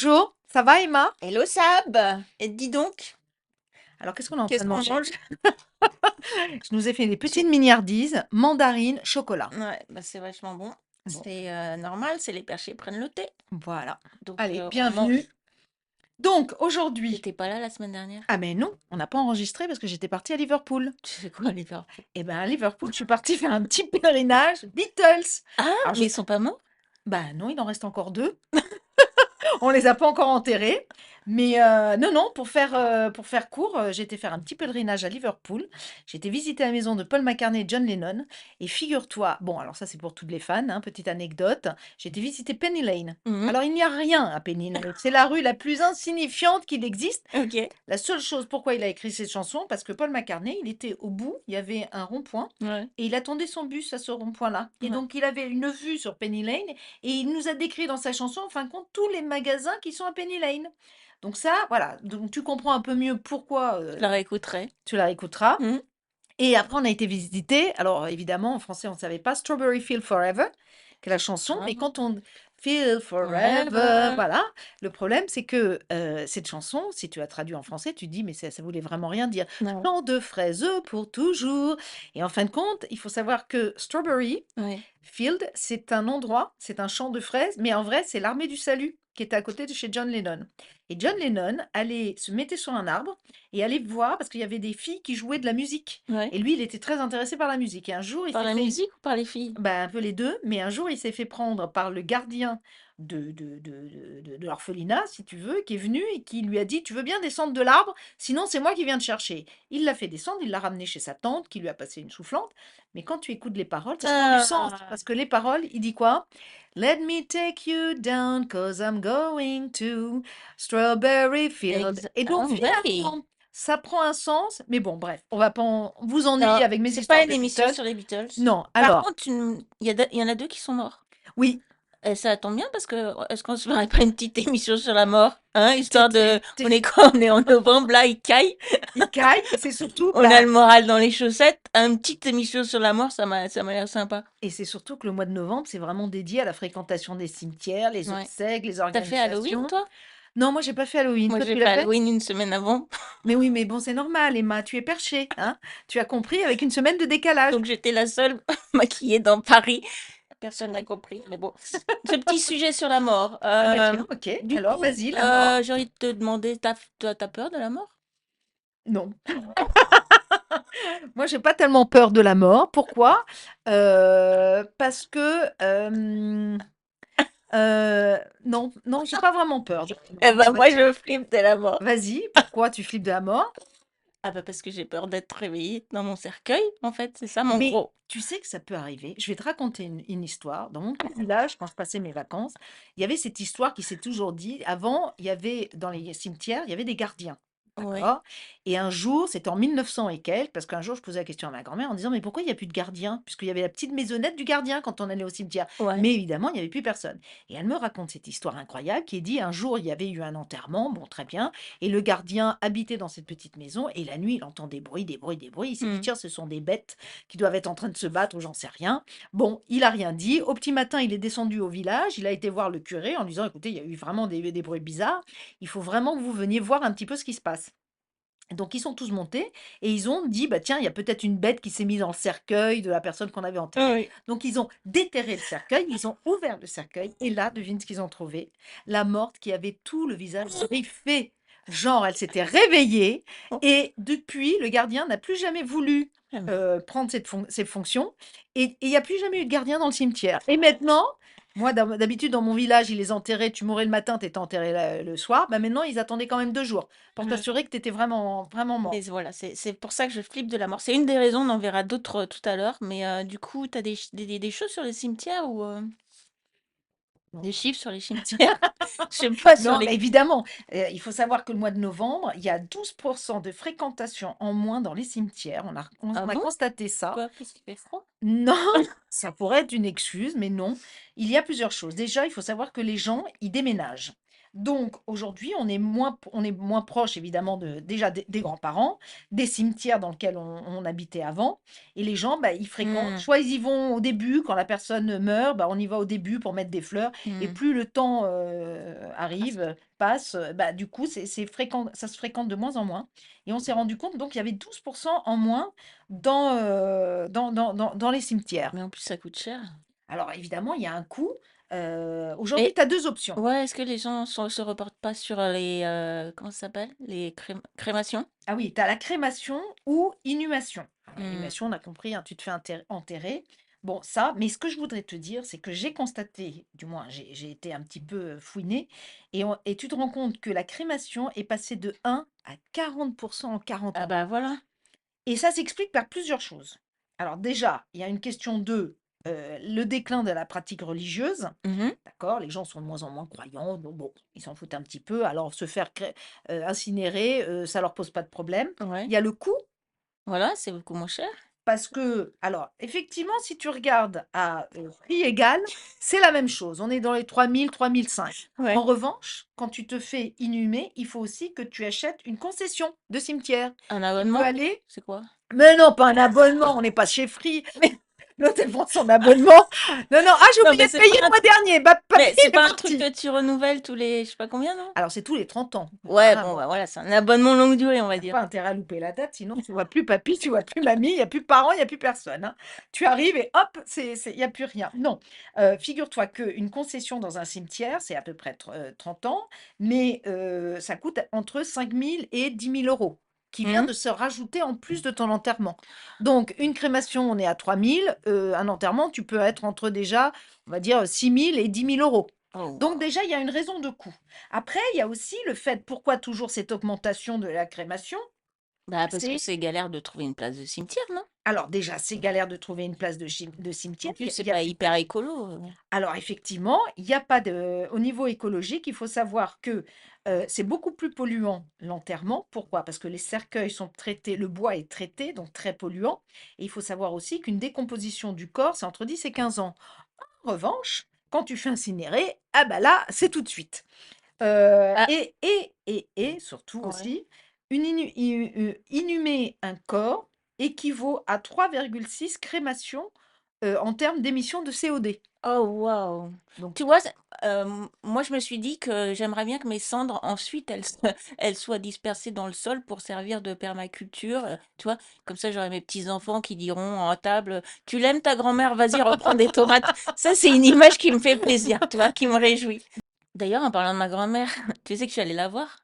Bonjour, ça va Emma? Hello Sab! Et dis donc, Alors qu'est-ce qu'on est en train qu'est-ce de qu'on manger? mange? Je nous ai fait des Tu petites mignardises, mandarines, chocolat. Ouais, bah, c'est vachement bon. Bon, C'est, normal, c'est les perchés prennent le thé. voilà. Donc, Allez, on bienvenue. mange. Donc aujourd'hui, Tu pas là la semaine dernière? ah mais non, on n'a pas enregistré parce que j'étais partie à Liverpool. Tu fais quoi à Liverpool? Et ben à Liverpool, je suis partie faire un petit pèlerinage Beatles. Ah! Alors Mais ils sont pas morts? bah non, il en reste encore deux. On les a pas encore enterrés. Mais non, non, pour faire court, j'ai été faire un petit pèlerinage à Liverpool. J'ai été visiter la maison de Paul McCartney et John Lennon. Et figure-toi, bon, alors ça c'est pour toutes les fans, hein, petite anecdote. J'ai été visiter Penny Lane. Mmh. Alors il n'y a rien à Penny Lane. C'est la rue la plus insignifiante qu'il existe. OK. La seule chose pourquoi il a écrit cette chanson, parce que Paul McCartney, il était au bout, il y avait un rond-point, Ouais, et il attendait son bus à ce rond-point-là. Et ouais. donc il avait une vue sur Penny Lane, et il nous a décrit dans sa chanson, en fin de compte, tous les magasins qui sont à Penny Lane. Donc ça, voilà, donc tu comprends un peu mieux pourquoi Je la réécouterai. tu la réécouteras. Mmh. Et après, on a été visiter, alors évidemment, en français, on ne savait pas Strawberry Field Forever, que la chanson, mais Ah, quand on Feel Forever, forever. voilà, le problème, c'est que cette chanson, si tu as traduit en français, tu dis, mais ça voulait vraiment rien dire. Non. Chant de fraises pour toujours. Et en fin de compte, il faut savoir que Strawberry Ouais. Field, c'est un endroit, c'est un champ de fraises, mais en vrai, c'est l'armée du salut qui était à côté de chez John Lennon. Et John Lennon allait se mettait sur un arbre et allait voir parce qu'il y avait des filles qui jouaient de la musique. Ouais. Et lui, il était très intéressé par la musique. Et un jour, il Par s'est la fait, musique ou par les filles? bah, un peu les deux, mais un jour, il s'est fait prendre par le gardien de l'orphelinat, si tu veux, qui est venu et qui lui a dit, tu veux bien descendre de l'arbre, sinon c'est moi qui viens te chercher. Il l'a fait descendre, il l'a ramené chez sa tante, qui lui a passé une soufflante. Mais quand tu écoutes les paroles, ça prend du sens. Ah! Parce que les paroles, il dit quoi? Let me take you down, cause I'm going to Strawberry Field. Et donc, Ah ouais! finalement, ça prend un sens. Mais bon, bref, on va pas vous Non, ennuyer avec mes c'est pas histoires une de émission Beatles. sur les Beatles. Non, Par alors, contre, il y en a 2 qui sont morts. oui, Et ça tombe bien parce que est-ce qu'on se ferait pas une petite émission sur la mort? Hein, histoire de. On t'es est quoi? On est en novembre là, il caille. il caille et c'est surtout, On a bah, le moral dans les chaussettes. Une petite émission sur la mort, ça m'a l'air sympa. et c'est surtout que le mois de novembre, c'est vraiment dédié à la fréquentation des cimetières, les Ouais. obsèques, les T'as fait Halloween, organisations. toi? Non, moi, j'ai pas fait Halloween. Moi, Toi, j'ai tu fait l'as fait? Halloween une semaine avant. Mais oui, mais bon, c'est normal, Emma, tu es perchée, hein? Tu as compris avec une semaine de décalage. Donc, j'étais la seule maquillée dans Paris. Personne n'a compris. Mais bon, ce petit sujet sur la mort. Ah bah tiens, ok. Du Alors, coup, vas-y, la mort. j'ai envie de te demander, toi, t'as peur de la mort? Non. Moi, j'ai pas tellement peur de la mort. Pourquoi? Parce que non, non, j'ai pas vraiment peur de la Eh mort. ben, moi, je flippe de la mort. Vas-y, pourquoi tu flippes de la mort? Ah bah parce que j'ai peur d'être réveillée dans mon cercueil, en fait, c'est ça mon Mais gros. tu sais que ça peut arriver. Je vais te raconter une histoire. Dans mon petit village, quand je passais mes vacances, il y avait cette histoire qui s'est toujours dit. Avant, il y avait dans les cimetières, il y avait des gardiens. Ouais. D'accord? Et un jour, c'était en 1900 et quelques, parce qu'un jour, je posais la question à ma grand-mère en disant, mais pourquoi il n'y a plus de gardien? Puisqu'il y avait la petite maisonnette du gardien quand on allait au cimetière. Ouais. Mais évidemment, il n'y avait plus personne. Et elle me raconte cette histoire incroyable qui est dit, un jour, il y avait eu un enterrement, bon, très bien, et le gardien habitait dans cette petite maison, et la nuit, il entend des bruits, des bruits, des bruits. Il s'est dit, Mmh. tiens, ce sont des bêtes qui doivent être en train de se battre, ou j'en sais rien. Bon, il a rien dit. Au petit matin, il est descendu au village, il a été voir le curé en disant, écoutez, il y a eu vraiment des bruits bizarres, il faut vraiment que vous veniez voir un petit peu ce qui se passe. Donc ils sont tous montés et ils ont dit: «Bah, tiens, il y a peut-être une bête qui s'est mise dans le cercueil de la personne qu'on avait enterrée». Oui. Donc ils ont déterré le cercueil, ils ont ouvert le cercueil et là, devine ce qu'ils ont trouvé? La morte qui avait tout le visage griffé, genre elle s'était réveillée Oh. et depuis, le gardien n'a plus jamais voulu, Ah mais prendre ces fonctions et il y a plus jamais eu de gardien dans le cimetière et maintenant, moi d'habitude dans mon village, ils les enterraient, tu mourais le matin, tu étais enterré le soir, bah, maintenant ils attendaient quand même 2 jours. Pour mmh. t'assurer que tu étais vraiment vraiment Mais mort. voilà, c'est pour ça que je flippe de la mort. C'est une des raisons, on en verra d'autres, tout à l'heure, mais du coup, t'as des choses sur les cimetières ou Non. des chiffres sur les cimetières? Je sais pas sur Non, les mais évidemment, il faut savoir que le mois de novembre, il y a 12 de fréquentation en moins dans les cimetières. ah On a bon? constaté ça. Quoi? Parce qu'il fait froid? Non, ça pourrait être une excuse, mais non. Il y a plusieurs choses. Déjà, il faut savoir que les gens, ils déménagent. Donc aujourd'hui, on est moins proche évidemment déjà des grands-parents, des cimetières dans lesquels on habitait avant. Et les gens, bah, ils fréquentent. Mmh. Soit ils y vont au début, quand la personne meurt, bah, on y va au début pour mettre des fleurs. Et Mmh. plus le temps Passe. arrive, passe, bah, du coup, c'est fréquent, ça se fréquente de moins en moins. Et on s'est rendu compte, donc il y avait 12% en moins dans les cimetières. Mais en plus, ça coûte cher. Alors évidemment, il y a un coût. Aujourd'hui, Et tu as deux options. ouais, est-ce que les gens se reportent pas sur les, comment ça s'appelle? Les crémations? Ah oui, tu as la crémation ou inhumation. Alors, Mmh. inhumation, on a compris, hein, tu te fais enterrer. Bon, ça, mais ce que je voudrais te dire, c'est que j'ai constaté, du moins j'ai été un petit peu fouinée, et tu te rends compte que la crémation est passée de 1 à 40% en 40 Ah ans. bah, voilà. Et ça s'explique par plusieurs choses. Alors déjà, il y a une question de le déclin de la pratique religieuse. Mmh. D'accord, les gens sont de moins en moins croyants, donc bon, ils s'en foutent un petit peu. Alors se faire incinérer, ça leur pose pas de problème. Ouais. Il y a le coût, Voilà, c'est beaucoup moins cher. parce que, alors effectivement, si tu regardes à prix égal, c'est la même chose. On est dans les 3 000, 3 500. En Ouais. revanche, quand tu te fais inhumer, il faut aussi que tu achètes une concession de cimetière Un qui peut abonnement? aller. C'est quoi? Mais non, pas un abonnement, on n'est pas chez Free. Mais l'autre, elle prend son abonnement. Non, non, ah, j'ai Non, oublié mais de c'est payer pas le un mois dernier. Papy, mais c'est il est pas un truc parti. que tu renouvelles tous les je sais pas combien, non? Alors, c'est tous les 30 ans. Ouais, Voilà, bon, bon, bah, voilà, c'est un abonnement longue durée, on va t'as dire. pas intérêt à louper la date, sinon tu vois plus papy, tu vois plus mamie, il n'y a plus de parents, il n'y a plus personne, hein. Tu arrives et hop, il n'y a plus rien. Non, figure-toi qu'une concession dans un cimetière, c'est à peu près 30 ans, mais ça coûte entre 5 000 et 10 000 euros, qui vient Mmh. de se rajouter en plus de ton enterrement. Donc, une crémation, on est à 3 000, un enterrement, tu peux être entre déjà, on va dire, 6 000 et 10 000 euros. Oh Donc waouh! déjà, il y a une raison de coût. Après, il y a aussi le fait, pourquoi toujours cette augmentation de la crémation? Bah, parce que C'est c'est galère de trouver une place de cimetière, non? alors déjà, c'est galère de trouver une place de En cimetière. plus, c'est pas hyper écolo, Alors effectivement, il y a pas de au niveau écologique, il faut savoir que, c'est beaucoup plus polluant l'enterrement. Pourquoi? Parce que les cercueils sont traités, le bois est traité, donc très polluant, et il faut savoir aussi qu'une décomposition du corps, c'est entre 10 et 15 ans. En revanche, quand tu fais incinérer, ah bah là, c'est tout de suite. Ah, Et surtout ouais. aussi, inhumer un corps équivaut à 3,6 crémations, en termes d'émissions de CO2. Oh waouh! Donc Tu vois, moi, je me suis dit que j'aimerais bien que mes cendres, ensuite, elles soient dispersées dans le sol pour servir de permaculture, tu vois? Comme ça, j'aurai mes petits-enfants qui diront à table: «Tu l'aimes ta grand-mère? Vas-y, reprends des tomates». Ça, c'est une image qui me fait plaisir, tu vois? Qui me réjouit. D'ailleurs, en parlant de ma grand-mère, tu sais que je suis allée la voir?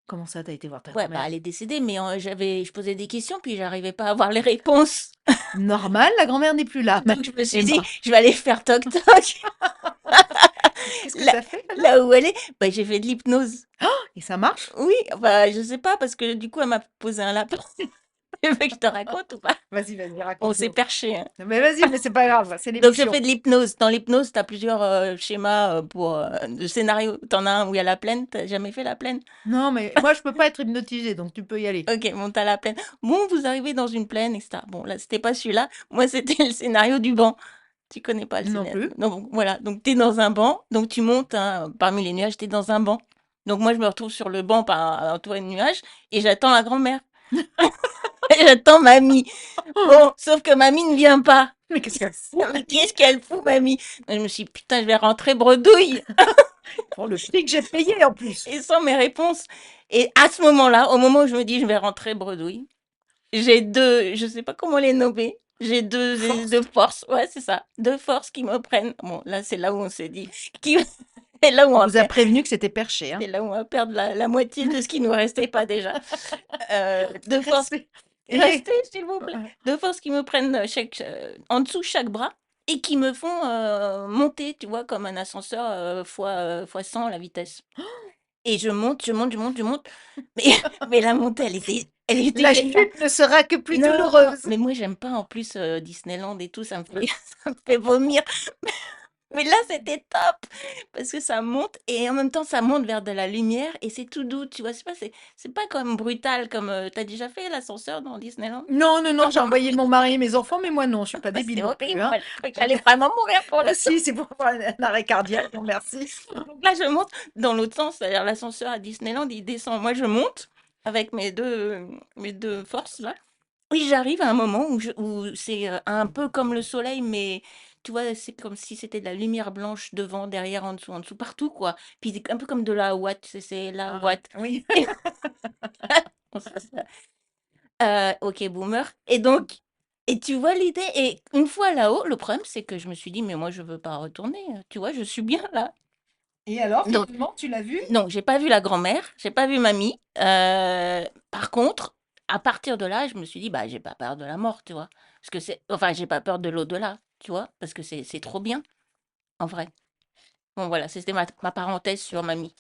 comment ça, tu as été voir ta Ouais, bah, grand-mère? elle est décédée, mais je posais des questions, puis j'arrivais pas à avoir les réponses. Normal, la grand-mère n'est plus là. Donc je me suis Eh dit: ben, «Je vais aller faire toc toc». qu'est-ce que Là tu as fait alors? là où elle est, bah, j'ai fait de l'hypnose. Et ça marche? Oui, bah, je sais pas parce que du coup, elle m'a posé un lapin. Tu veux que je te raconte ou pas? Vas-y, vas-y, On s'est raconte-nous. perché, hein. Mais vas-y, mais c'est pas grave, c'est Donc je l'émission. fais de l'hypnose. Dans l'hypnose, tu as plusieurs, schémas, pour, de scénario. Tu en as un où il y a la plaine, tu as jamais fait la plaine? Non, mais moi, je peux pas être hypnotisée, donc tu peux y aller. OK, bon, tu as la plaine. Bon, vous arrivez dans une plaine et cetera. Bon, là, c'était pas celui-là. Moi, c'était le scénario du banc. Tu connais pas le Non scénario? plus. Non, bon, voilà, donc tu es dans un banc, donc tu montes, hein, parmi les nuages, tu es dans un banc. Donc moi, je me retrouve sur le banc entourée de nuages et j'attends la grand-mère. Et j'attends mamie. Bon, sauf que mamie ne vient pas. Mais qu'est-ce qu'elle fout, Mais mamie? qu'est-ce qu'elle fout, mamie? Et je me suis dit: «Putain, je vais rentrer bredouille Pour le prix que j'ai payé en plus. et sans mes réponses». Et à ce moment-là, au moment où je me dis: «Je vais rentrer bredouille», j'ai 2, je sais pas comment les nommer, j'ai 2 Force. 2 forces, ouais, c'est ça, 2 forces qui me prennent. Bon, là, c'est là où on s'est dit qui c'est là où on On va vous a perdre prévenu que c'était perché, hein. c'est là où on va perdre la moitié de ce qui nous restait pas déjà. 2 forces Restez. Et restez s'il vous plaît. 2 forces qui me prennent, en dessous chaque bras et qui me font, monter, tu vois, comme un ascenseur, fois 100 la vitesse. Et je monte, je monte, je monte, je monte, mais mais la montée, elle était la géniale. chute ne sera que plus Non, douloureuse. mais moi j'aime pas en plus, Disneyland et tout, ça me fait ça me fait vomir. Mais là, c'était top parce que ça monte et en même temps, ça monte vers de la lumière et c'est tout doux, tu vois? C'est pas comme brutal comme, tu déjà fait l'ascenseur dans Disneyland? Non, non, non, j'ai envoyé mon mari et mes enfants, mais moi non, je suis pas débile C'est non plus, horrible, hein. moi, j'ai cru que Donc j'allais vraiment mourir pour le coup. si, c'est pour avoir un arrêt cardiaque, non merci. Donc là, je monte dans l'autre sens, c'est-à-dire l'ascenseur à Disneyland, il descend. Moi, je monte avec mes 2 forces là. Oui, j'arrive à un moment où c'est, un peu comme le soleil, mais tu vois, c'est comme si c'était de la lumière blanche devant, derrière, en dessous, partout, quoi. Puis c'est un peu comme de la ouate, c'est la Ah, ouate. oui. Et bon ça OK boomer et donc et tu vois l'idée? Et une fois là-haut, le problème, c'est que je me suis dit: «Mais moi, je veux pas retourner, tu vois? Je suis bien là». Et alors, Donc finalement, tu l'as vu? non, j'ai pas vu la grand-mère, j'ai pas vu mamie, par contre, à partir de là, je me suis dit: «Bah, j'ai pas peur de la mort», tu vois? Parce que c'est enfin, j'ai pas peur de l'au-delà, tu vois? Parce que c'est trop bien, en vrai. Bon voilà, c'était ma parenthèse sur mamie.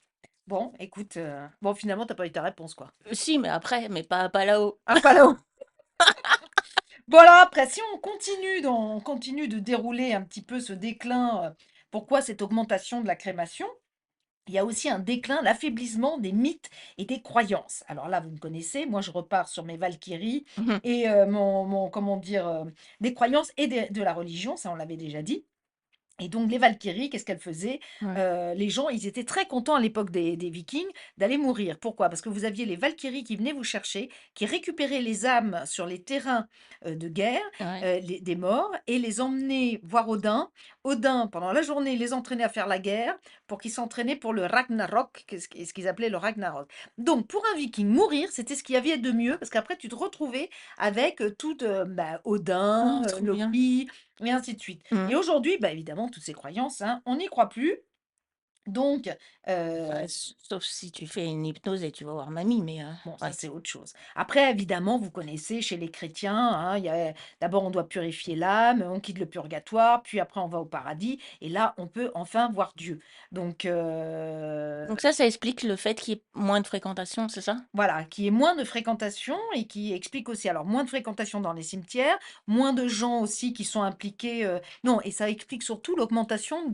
Bon, écoute, bon, finalement, tu pas eu ta réponse, quoi. Si, mais après, mais pas là-haut. Ah, pas là-haut. Bon, alors après, si on continue de dérouler un petit peu ce déclin, pourquoi cette augmentation de la crémation? Il y a aussi un déclin, l'affaiblissement des mythes et des croyances. Alors là, vous me connaissez, moi je repars sur mes Valkyries Mmh mh. et comment dire, des croyances et de la religion, ça on l'avait déjà dit. Et donc les Valkyries, qu'est-ce qu'elles faisaient? Ouais, Les gens, ils étaient très contents à l'époque des Vikings d'aller mourir. Pourquoi? Parce que vous aviez les Valkyries qui venaient vous chercher, qui récupéraient les âmes sur les terrains, de guerre, ouais. les des morts et les emmenaient voir Odin. Odin, pendant la journée, les entraînait à faire la guerre pour qu'ils s'entraînaient pour le Ragnarok, ce qu'ils appelaient le Ragnarok. Donc pour un Viking, mourir, c'était ce qu'il y avait de mieux parce qu'après tu te retrouvais avec, Odin, Oh, trop bien. Loki et ainsi de suite. Mmh. Et aujourd'hui, bah, évidemment, toutes ces croyances, hein, on n'y croit plus. Donc, Bah, sauf si tu fais une hypnose et tu vas voir mamie, mais bon, ça, ouais. c'est autre chose. Après, évidemment, vous connaissez chez les chrétiens, hein, d'abord, on doit purifier l'âme, on quitte le purgatoire, puis après, on va au paradis, et là, on peut enfin voir Dieu. Donc, Donc ça explique le fait qu'il y ait moins de fréquentation, c'est ça? voilà, qui est moins de fréquentation et qui explique aussi, alors moins de fréquentation dans les cimetières, moins de gens aussi qui sont impliqués, non, et ça explique surtout l'augmentation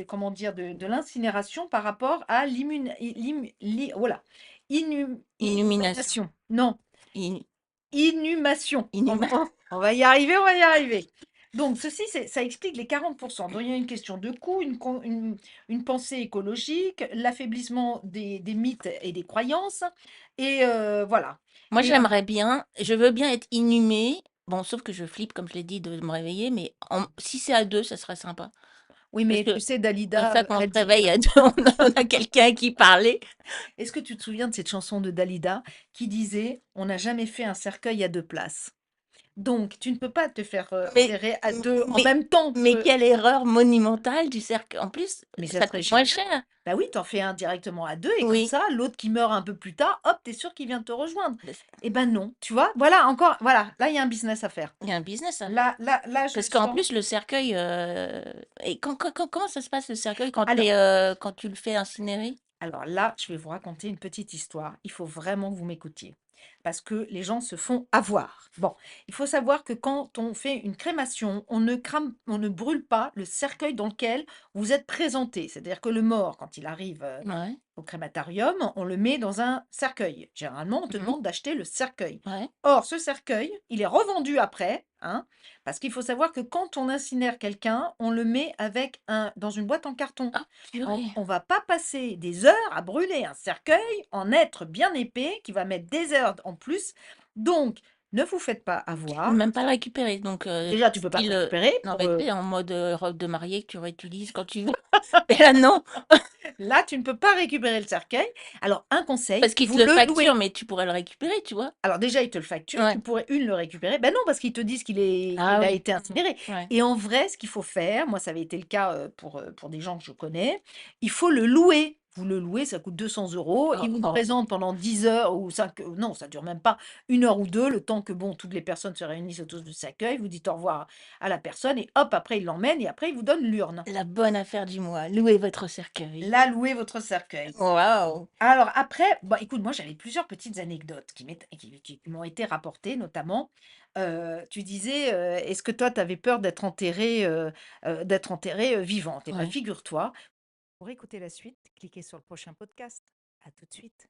comment dire, de l'incinération par rapport à voilà, Illumination. inhumation, non, In inhumation. inhuma On va y arriver, on va y arriver. Donc, ceci, ça explique les 40%. Donc, il y a une question de coût, une pensée écologique, l'affaiblissement des mythes et des croyances, et voilà. Moi, Et je veux bien être inhumée. Bon, sauf que je flippe, comme je l'ai dit, de me réveiller, mais si c'est à 2, ça serait sympa. oui, Parce mais que tu sais, comme Dalida, ça, quand on se elle dit, réveille à 2, on a quelqu'un qui parlait. est-ce que tu te souviens de cette chanson de Dalida qui disait, on n'a jamais fait un cercueil à deux places? Donc, tu ne peux pas te faire Mais, enterrer à deux en mais, même temps. mais quelle erreur monumentale du cercle. En plus, Mais ça ça serait coûte moins génial. cher. Bah oui, t'en fais un directement à 2 et comme Oui. ça, l'autre qui meurt un peu plus tard, hop, tu sûr qu'il vient te rejoindre. Mais Eh ben non, tu vois? Voilà, encore voilà, là, il y a un business à faire. il y a un business à faire. Là, je Parce qu'en sens plus, le cercueil. Et comment ça se passe le cercueil alors quand tu le fais incinérer? alors là, je vais vous raconter une petite histoire. Il faut vraiment que vous m'écoutiez parce que les gens se font avoir. Bon, il faut savoir que quand on fait une crémation, on ne brûle pas le cercueil dans lequel vous êtes présenté. C'est-à-dire que le mort, quand il arrive, Ouais. au crématorium, on le met dans un cercueil. Généralement, on te Mhm. demande d'acheter le cercueil. Ouais. Or, ce cercueil, il est revendu après, hein, parce qu'il faut savoir que quand on incinère quelqu'un, on le met dans une boîte en carton. Ah, On purée. ne va pas passer des heures à brûler un cercueil en être bien épais qui va mettre des heures en plus. Donc, ne vous faites pas Je peux avoir. même pas le récupérer. Donc, Déjà, tu peux pas le style, récupérer non, pour, mais tu sais, en mode robe de mariée que tu réutilises quand tu veux. Mais là, non. là, tu ne peux pas récupérer le cercueil. Alors, un conseil, Parce qu'ils te vous le le facturent, louez. mais tu pourrais le récupérer, tu vois. Alors déjà, ils te le facturent, Ouais. tu pourrais le récupérer. Ben non, parce qu'ils te disent Ah qu'il a oui. été incinéré. Ouais. Et en vrai, ce qu'il faut faire, moi ça avait été le cas, pour des gens que je connais, il faut le louer. vous le louez, ça coûte 200 €. Oh, Il vous le oh, présente pendant 10 heures ou 5, non, ça dure même pas 1 heure ou 2, le temps que, bon, toutes les personnes se réunissent autour de cet accueil. Vous dites au revoir à la personne et hop, après il l'emmène et après il vous donne l'urne. la bonne affaire du mois, louez votre cercueil. Là, louez votre cercueil. Waouh! Alors après, bah, écoute, moi j'avais plusieurs petites anecdotes qui m'ont été rapportées, notamment, tu disais, «Est-ce que toi tu avais peur d'être enterrée, vivante?» Et bah, Ouais. figure-toi, pour écouter la suite, cliquez sur le prochain podcast. À tout de suite.